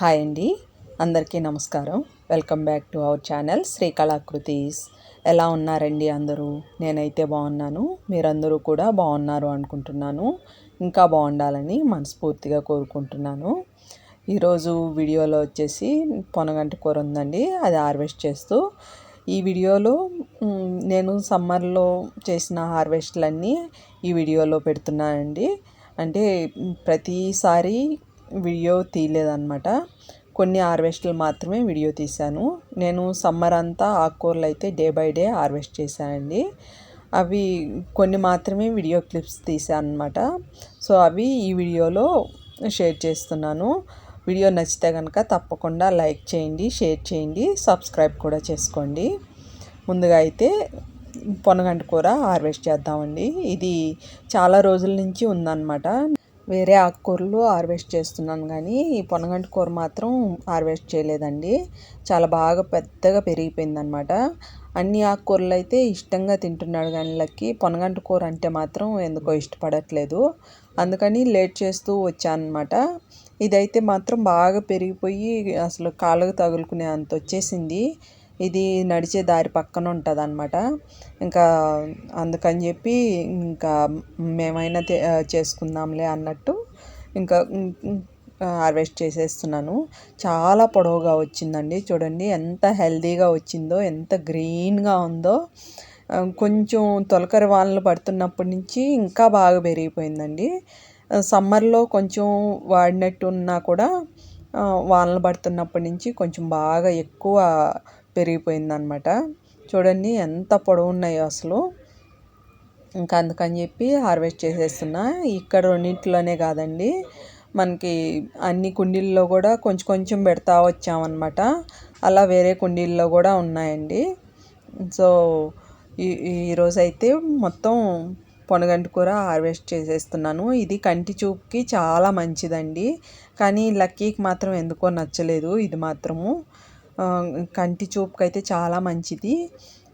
Hi అండి, అందరికీ నమస్కారం. Welcome back to our channel Srikalakritis. ఎలా ఉన్నారండి అందరూ? నేనైతే బాగున్నాను. మీరందరూ కూడా బాగున్నారు అనుకుంటున్నాను. ఇంకా బాగుండాలని మనస్ఫూర్తిగా కోరుకుంటున్నాను. ఈరోజు వీడియోలో వచ్చేసి పొనగంటి కూర ఉందండి, అది హార్వెస్ట్ చేస్తూ ఈ వీడియోలో నేను సమ్మర్లో చేసిన హార్వెస్ట్లన్నీ ఈ వీడియోలో పెడుతున్నానండి. అంటే ప్రతిసారి వీడియో తీయలేదన్నమాట, కొన్ని హార్వెస్ట్లు మాత్రమే వీడియో తీశాను. నేను సమ్మర్ అంతా ఆకుకూరలు అయితే డే బై డే హార్వెస్ట్ చేశానండి. అవి కొన్ని మాత్రమే వీడియో క్లిప్స్ తీశాను అనమాట. సో అవి ఈ వీడియోలో షేర్ చేస్తున్నాను. వీడియో నచ్చితే కనుక తప్పకుండా లైక్ చేయండి, షేర్ చేయండి, సబ్స్క్రైబ్ కూడా చేసుకోండి. ముందుగా అయితే పొనగంటి కూర హార్వెస్ట్ చేద్దామండి. ఇది చాలా రోజుల నుంచి ఉందన్నమాట. వేరే ఆకుకూరలు హార్వెస్ట్ చేస్తున్నాను, కానీ ఈ పొనగంటి కూర మాత్రం హార్వెస్ట్ చేయలేదండి. చాలా బాగా పెద్దగా పెరిగిపోయిందనమాట. అన్ని ఆకుకూరలు అయితే ఇష్టంగా తింటున్నాడు, కానీ లక్కి పొనగంటి కూర అంటే మాత్రం ఎందుకో ఇష్టపడట్లేదు. అందుకని లేట్ చేస్తూ వచ్చానమాట. ఇదైతే మాత్రం బాగా పెరిగిపోయి అసలు కాళ్ళకు తగులుకునే అంత వచ్చేసింది. ఇది నడిచే దారి పక్కన ఉంటుంది అనమాట. ఇంకా అందుకని చెప్పి ఇంకా మేమైనా చేసుకుందాంలే అన్నట్టు ఇంకా హార్వెస్ట్ చేసేస్తున్నాను. చాలా పొడవుగా వచ్చిందండి. చూడండి ఎంత హెల్తీగా వచ్చిందో, ఎంత గ్రీన్గా ఉందో. కొంచెం తొలకరి వానలు పడుతున్నప్పటి నుంచి ఇంకా బాగా పెరిగిపోయిందండి. సమ్మర్లో కొంచెం వాడినట్టు ఉన్నా కూడా వానలు పడుతున్నప్పటి నుంచి కొంచెం బాగా ఎక్కువ పెరిగిపోయిందనమాట. చూడండి ఎంత పొడవు ఉన్నాయో అసలు. ఇంకా అందుకని చెప్పి హార్వెస్ట్ చేసేస్తున్నా. ఇక్కడ రెండింటిలోనే కాదండి, మనకి అన్ని కుండీల్లో కూడా కొంచెం కొంచెం పెడతా వచ్చామన్నమాట. అలా వేరే కుండీల్లో కూడా ఉన్నాయండి. సో ఈరోజైతే మొత్తం పొనగంటి కూర హార్వెస్ట్ చేసేస్తున్నాను. ఇది కంటి చూపుకి చాలా మంచిదండి, కానీ లక్కీకి మాత్రం ఎందుకో నచ్చలేదు. ఇది మాత్రము కంటి చూపుకి అయితే చాలా మంచిది.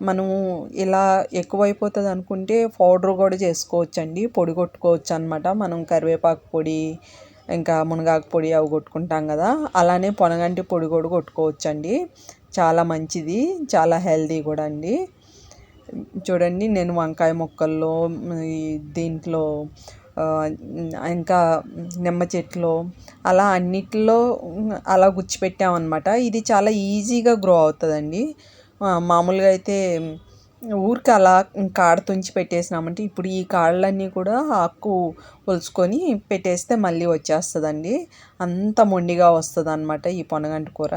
మనము ఇలా ఎక్కువైపోతుంది అనుకుంటే పౌడర్ కూడా చేసుకోవచ్చండి, పొడి కొట్టుకోవచ్చు అనమాట. మనం కరివేపాకు పొడి, ఇంకా మునగాకు పొడి అవి కొట్టుకుంటాం కదా, అలానే పొనగంటి పొడి కూడా కొట్టుకోవచ్చండి. చాలా మంచిది, చాలా హెల్తీ కూడా అండి. చూడండి, నేను వంకాయ మొక్కల్లో దీంట్లో ఇంకా నిమ్మ చెట్లు అలా అన్నిటిలో అలా గుచ్చిపెట్టామన్నమాట. ఇది చాలా ఈజీగా గ్రో అవుతుందండి. మామూలుగా అయితే ఊరికి అలా కాడ తుంచి పెట్టేసినామంటే ఇప్పుడు ఈ కాళ్ళన్నీ కూడా ఆకు ఒలుచుకొని పెట్టేస్తే మళ్ళీ వచ్చేస్తుందండి. అంత మొండిగా వస్తుంది అనమాట ఈ పొనగంటి కూర.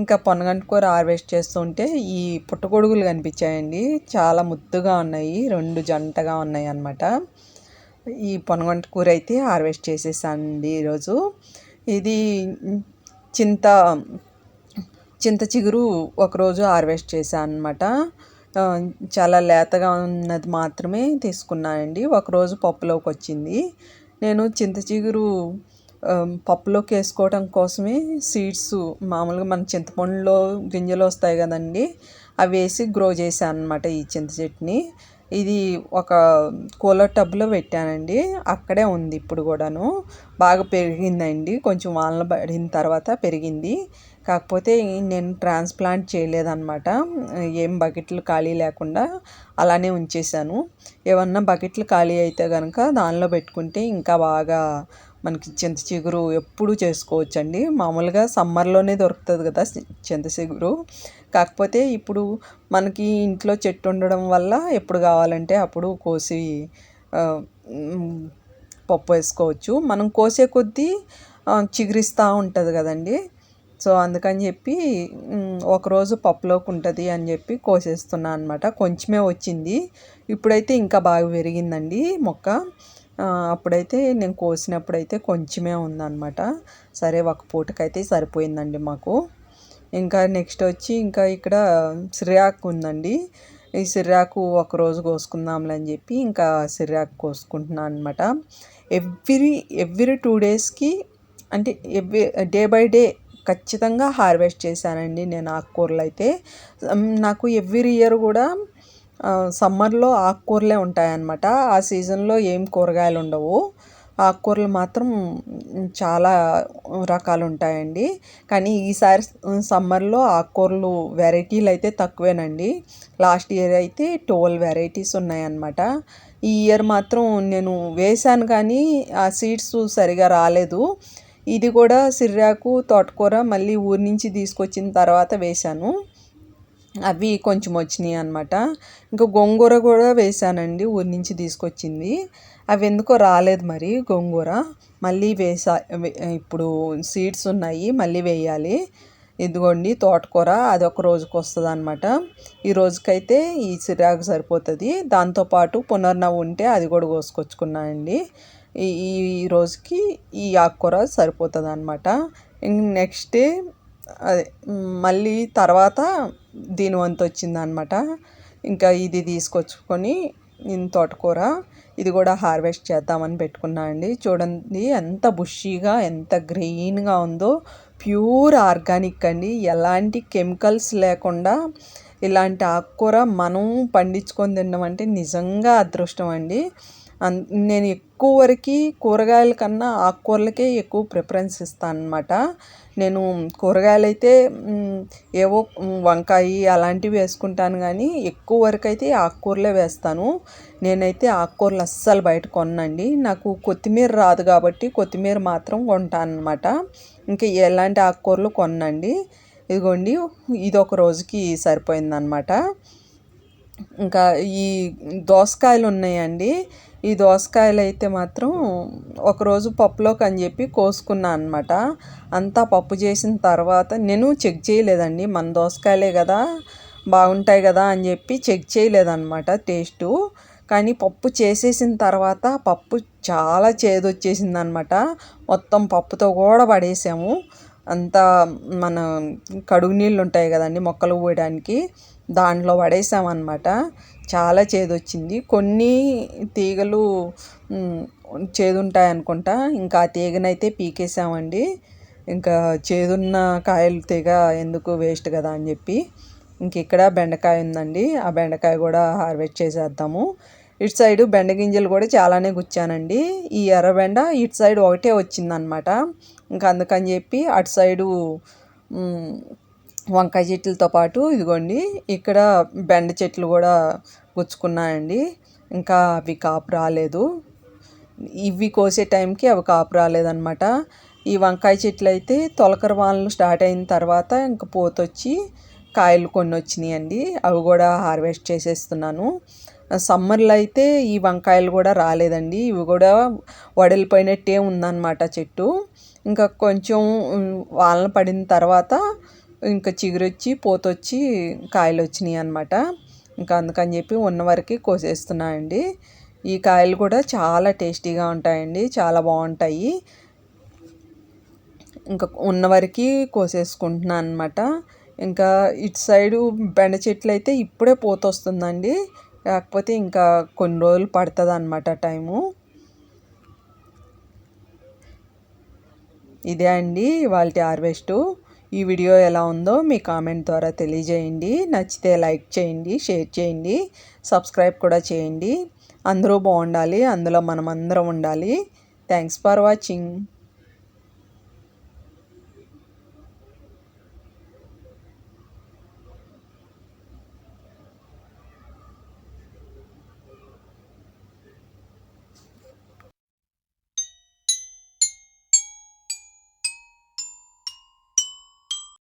ఇంకా పొనగంటి కూర హార్వెస్ట్ చేస్తుంటే ఈ పుట్టగొడుగులు కనిపించాయండి. చాలా ముద్దుగా ఉన్నాయి, రెండు జంటగా ఉన్నాయి అన్నమాట. ఈ పొనగంటి కూర అయితే హార్వెస్ట్ చేసేసానండి ఈరోజు. ఇది చింత చిగురు ఒకరోజు హార్వెస్ట్ చేశాను అనమాట. చాలా లేతగా ఉన్నది మాత్రమే తీసుకున్నానండి. ఒకరోజు పప్పులోకి వచ్చింది. నేను చింత చిగురు పప్పులోకి వేసుకోవడం కోసమే సీడ్స్, మామూలుగా మన చింతపండులో గింజలు వస్తాయి కదండి, అవి వేసి గ్రో చేశాను అనమాట ఈ చింత చెట్టుని. ఇది ఒక కూలర్ టబ్లో పెట్టానండి, అక్కడే ఉంది ఇప్పుడు కూడాను. బాగా పెరిగిందండి, కొంచెం వానలు పడిన తర్వాత పెరిగింది. కాకపోతే నేను ట్రాన్స్ప్లాంట్ చేయలేదన్నమాట. ఏం బకెట్లు ఖాళీ లేకుండా అలానే ఉంచేసాను. ఏమన్నా బకెట్లు ఖాళీ అయితే కనుక దానిలో పెట్టుకుంటే ఇంకా బాగా మనకి చింత చిగురు ఎప్పుడు చేసుకోవచ్చండి. మామూలుగా సమ్మర్లోనే దొరుకుతుంది కదా చింత చిగురు. కాకపోతే ఇప్పుడు మనకి ఇంట్లో చెట్టు ఉండడం వల్ల ఎప్పుడు కావాలంటే అప్పుడు కోసి పప్పు వేసుకోవచ్చు. మనం కోసే కొద్దీ చిగురిస్తూ ఉంటుంది కదండి. సో అందుకని చెప్పి ఒకరోజు పప్పులోకి ఉంటుంది అని చెప్పి కోసేస్తున్నా అనమాట. కొంచెమే వచ్చింది, ఇప్పుడైతే ఇంకా బాగా పెరిగిందండి మొక్క. అప్పుడైతే నేను కోసినప్పుడైతే కొంచెమే ఉందన్నమాట. సరే, ఒక పూటకైతే సరిపోయిందండి మాకు. ఇంకా నెక్స్ట్ వచ్చి ఇంకా ఇక్కడ సిర్రాకు ఉందండి. ఈ సిర్రాకు ఒకరోజు కోసుకుందాంలే అని చెప్పి ఇంకా సిర్రాకు కోసుకుంటున్నాను అనమాట. ఎవ్రీ 2 డేస్కి, అంటే డే బై డే ఖచ్చితంగా హార్వెస్ట్ చేశానండి నేను ఆకుకూరలు అయితే. నాకు ఎవ్రీ ఇయర్ కూడా సమ్మర్లో ఆకుకూరలే ఉంటాయన్నమాట. ఆ సీజన్లో ఏం కూరగాయలు ఉండవు. ఆకుకూరలు మాత్రం చాలా రకాలు ఉంటాయండి. కానీ ఈసారి సమ్మర్లో ఆకుకూరలు వెరైటీలు అయితే తక్కువేనండి. లాస్ట్ ఇయర్ అయితే 12 వెరైటీస్ ఉన్నాయన్నమాట. ఈ ఇయర్ మాత్రం నేను వేశాను కానీ ఆ సీడ్స్ సరిగా రాలేదు. ఇది కూడా సిర్రాకు తోటకూర మళ్ళీ ఊరి నుంచి తీసుకొచ్చిన తర్వాత వేశాను. అవి కొంచెం వచ్చినాయి అనమాట. ఇంకా గోంగూర కూడా వేసానండి, ఊరి నుంచి తీసుకొచ్చింది. అవి ఎందుకో రాలేదు మరి గోంగూర. మళ్ళీ ఇప్పుడు సీడ్స్ ఉన్నాయి, మళ్ళీ వేయాలి. ఇదిగోండి తోటకూర, అది ఒక రోజుకి వస్తుంది అనమాట. ఈ రోజుకైతే ఈ సిరాకు సరిపోతుంది. దాంతోపాటు పునర్నవ్వు ఉంటే అది కూడా కోసుకొచ్చుకున్నానండి. ఈ ఈ రోజుకి ఈ ఆకుకూర సరిపోతుంది అనమాట. నెక్స్ట్ డే అదే మళ్ళీ తర్వాత దీని వంతు వచ్చిందనమాట. ఇంకా ఇది తీసుకొచ్చుకొని తోటకూర ఇది కూడా హార్వెస్ట్ చేద్దామని పెట్టుకున్నా అండి. చూడండి ఎంత బుషీగా ఎంత గ్రీన్గా ఉందో. ప్యూర్ ఆర్గానిక్ అండి, ఎలాంటి కెమికల్స్ లేకుండా ఇలాంటి ఆకుకూర మనం పండించుకొని తినడం అంటే నిజంగా అదృష్టం అండి. నేను ఎక్కువ వరకు కూరగాయల కన్నా ఆకుకూరలకే ఎక్కువ ప్రిఫరెన్స్ ఇస్తాను అనమాట. నేను కూరగాయలు అయితే ఏవో వంకాయ అలాంటివి వేసుకుంటాను కానీ ఎక్కువ వరకు అయితే ఆకుకూరలే వేస్తాను. నేనైతే ఆకుకూరలు అస్సలు బయట కొనండి. నాకు కొత్తిమీర రాదు కాబట్టి కొత్తిమీర మాత్రం కొంటాను అనమాట. ఇంకా ఎలాంటి ఆకుకూరలు కొనండి. ఇదిగోండి ఇది ఒక రోజుకి సరిపోయిందనమాట. ఇంకా ఈ దోసకాయలు ఉన్నాయండి. ఈ దోసకాయలు అయితే మాత్రం ఒకరోజు పప్పులోకి అని చెప్పి కోసుకున్నాను అనమాట. అంతా పప్పు చేసిన తర్వాత నేను చెక్ చేయలేదండి, మన దోసకాయలే కదా బాగుంటాయి కదా అని చెప్పి చెక్ చేయలేదన్నమాట టేస్టు. కానీ పప్పు చేసేసిన తర్వాత పప్పు చాలా చేదొచ్చేసింది అనమాట. మొత్తం పప్పుతో కూడా పడేసాము. అంతా మన కడుగు నీళ్ళు ఉంటాయి కదండి మొక్కలు పోయడానికి, దాంట్లో పడేసామన్నమాట. చాలా చేదొచ్చింది. కొన్ని తీగలు చేదుంటాయి అనుకుంటా, ఇంకా ఆ తీగనైతే పీకేసామండి. ఇంకా చేదున్న కాయలు తీగ ఎందుకు వేస్ట్ కదా అని చెప్పి. ఇంక ఇక్కడ బెండకాయ ఉందండి, ఆ బెండకాయ కూడా హార్వెస్ట్ చేసేద్దాము. ఇటు సైడు బెండ గింజలు కూడా చాలానే గుచ్చానండి. ఈ ఎర్రబెండ ఇటు సైడ్ ఒకటే వచ్చిందనమాట. ఇంకా అందుకని చెప్పి అటు సైడు వంకాయ చెట్లతో పాటు ఇదిగోండి ఇక్కడ బెండ చెట్లు కూడా గుచ్చుకున్నాయండి. ఇంకా అవి కాపు రాలేదు. ఇవి కోసే టైంకి అవి కాపు రాలేదన్నమాట. ఈ వంకాయ చెట్లు అయితే తొలకరి వానలు స్టార్ట్ అయిన తర్వాత ఇంకా పోతొచ్చి కాయలు కొన్ని వచ్చినాయండి. అవి కూడా హార్వెస్ట్ చేసేస్తున్నాను. సమ్మర్లో అయితే ఈ వంకాయలు కూడా రాలేదండి. ఇవి కూడా వడలిపోయినట్టే ఉందన్నమాట చెట్టు. ఇంకా కొంచెం వానలు పడిన తర్వాత ఇంకా చిగురొచ్చి పోతొచ్చి కాయలు వచ్చినాయి అన్నమాట. ఇంకా అందుకని చెప్పి ఉన్న వరకు కోసేస్తున్నానండి. ఈ కాయలు కూడా చాలా టేస్టీగా ఉంటాయండి, చాలా బాగుంటాయి. ఇంకా ఉన్న వరకు కోసేసుకుంటున్నాను అనమాట. ఇంకా ఇటు సైడు బెండ చెట్లు అయితే ఇప్పుడే పోతొస్తుందండి. కాకపోతే ఇంకా కొన్ని రోజులు పడుతుంది అన్నమాట టైము. ఇదే అండి ఇవాళ హార్వెస్టు. ఈ వీడియో ఎలా ఉందో మీ కామెంట్ ద్వారా తెలియజేయండి. నచ్చితే లైక్ చేయండి, షేర్ చేయండి, సబ్స్క్రైబ్ కూడా చేయండి. అందరూ బాగుండాలి, అందులో మనం అందరం ఉండాలి. Thanks for watching.